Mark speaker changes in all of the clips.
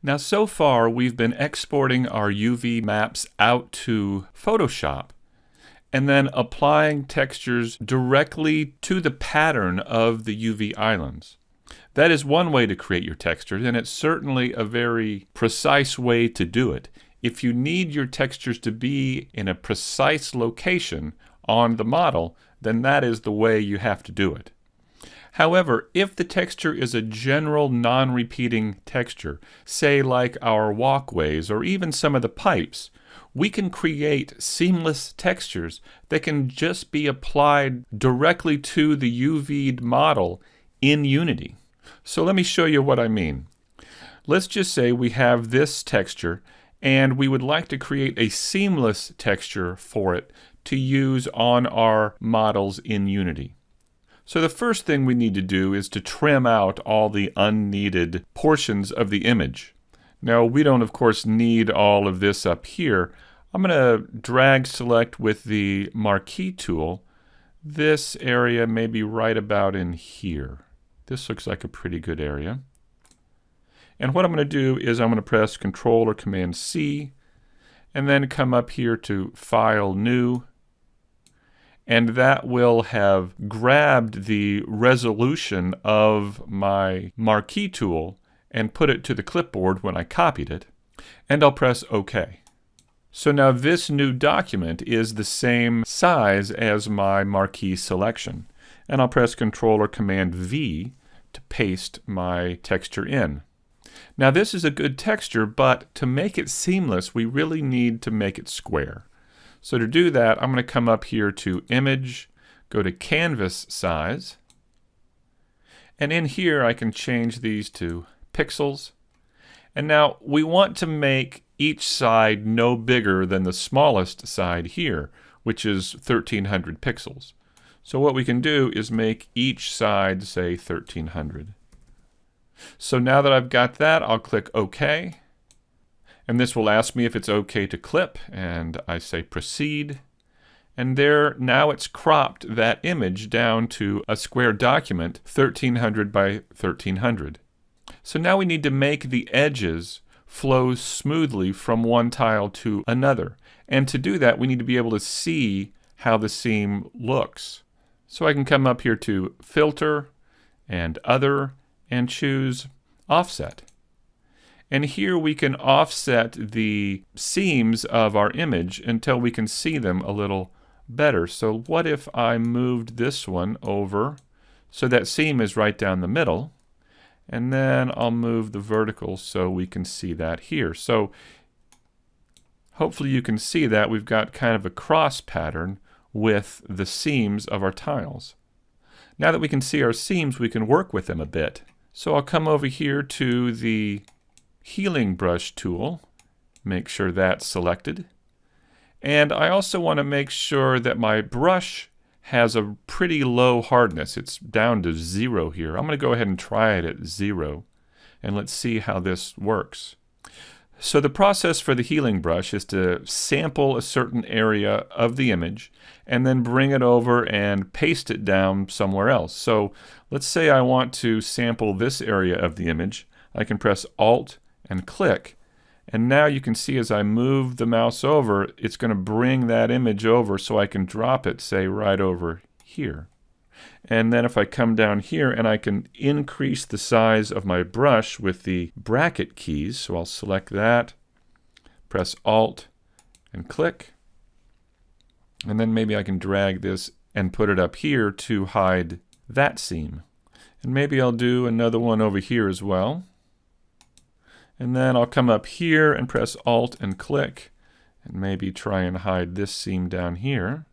Speaker 1: Now, so far, we've been exporting our UV maps out to Photoshop and then applying textures directly to the pattern of the UV islands. That is one way to create your textures, and it's certainly a very precise way to do it. If you need your textures to be in a precise location on the model, then that is the way you have to do it. However, if the texture is a general non-repeating texture, say like our walkways or even some of the pipes, we can create seamless textures that can just be applied directly to the UV'd model in Unity. So let me show you what I mean. Let's just say we have this texture and we would like to create a seamless texture for it to use on our models in Unity. So the first thing we need to do is to trim out all the unneeded portions of the image. Now we don't of course need all of this up here. I'm going to drag select with the marquee tool this area maybe right about in here. This looks like a pretty good area. And what I'm going to do is I'm going to press Control or Command C and then come up here to File, New. And that will have grabbed the resolution of my marquee tool and put it to the clipboard when I copied it. And I'll press OK. So now this new document is the same size as my marquee selection. And I'll press Control or Command V to paste my texture in. Now this is a good texture, but to make it seamless, we really need to make it square. So to do that, I'm going to come up here to Image, go to Canvas Size, and in here I can change these to pixels. And now we want to make each side no bigger than the smallest side here, which is 1300 pixels. So what we can do is make each side, say, 1300. So now that I've got that, I'll click OK. And this will ask me if it's okay to clip, and I say proceed. And there, now it's cropped that image down to a square document, 1300 by 1300. So now we need to make the edges flow smoothly from one tile to another. And to do that, we need to be able to see how the seam looks. So I can come up here to Filter and Other and choose Offset. And here we can offset the seams of our image until we can see them a little better. So what if I moved this one over so that seam is right down the middle, and then I'll move the vertical so we can see that here. So hopefully you can see that we've got kind of a cross pattern with the seams of our tiles. Now that we can see our seams, we can work with them a bit. So I'll come over here to the Healing Brush tool, make sure that's selected. And I also want to make sure that my brush has a pretty low hardness. It's down to 0 here. I'm going to go ahead and try it at 0, and let's see how this works. So the process for the healing brush is to sample a certain area of the image and then bring it over and paste it down somewhere else. So let's say I want to sample this area of the image. I can press Alt and click, and now you can see as I move the mouse over, it's going to bring that image over so I can drop it, say, right over here. And then if I come down here and I can increase the size of my brush with the bracket keys, so I'll select that, press Alt and click, and then maybe I can drag this and put it up here to hide that seam. And maybe I'll do another one over here as well. And then I'll come up here and press Alt and click, and maybe try and hide this seam down here.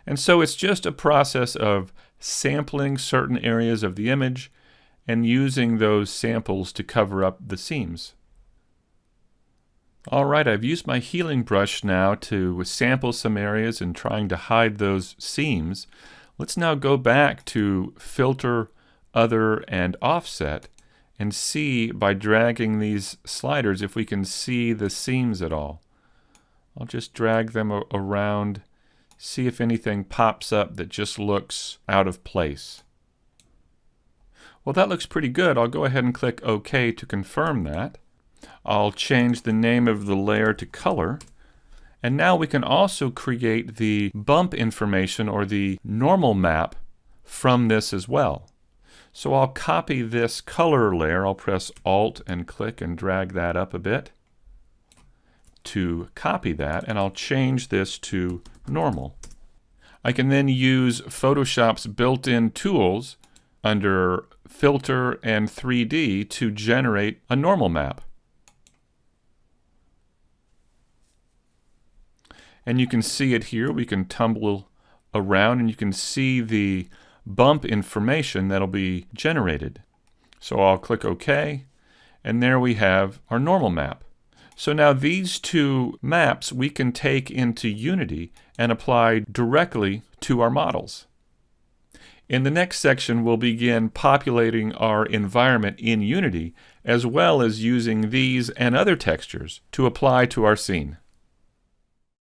Speaker 1: And so it's just a process of sampling certain areas of the image and using those samples to cover up the seams. All right, I've used my healing brush now to sample some areas and trying to hide those seams. Let's now go back to Filter, Other, and Offset and see by dragging these sliders if we can see the seams at all. I'll just drag them around, see if anything pops up that just looks out of place. Well, that looks pretty good. I'll go ahead and click OK to confirm that. I'll change the name of the layer to color. And now we can also create the bump information or the normal map from this as well. So I'll copy this color layer. I'll press Alt and click and drag that up a bit to copy that, and I'll change this to normal. I can then use Photoshop's built-in tools under Filter and 3D to generate a normal map. And you can see it here. We can tumble around and you can see the bump information that'll be generated. So I'll click OK, and there we have our normal map. So now these two maps we can take into Unity and apply directly to our models. In the next section, we'll begin populating our environment in Unity, as well as using these and other textures to apply to our scene.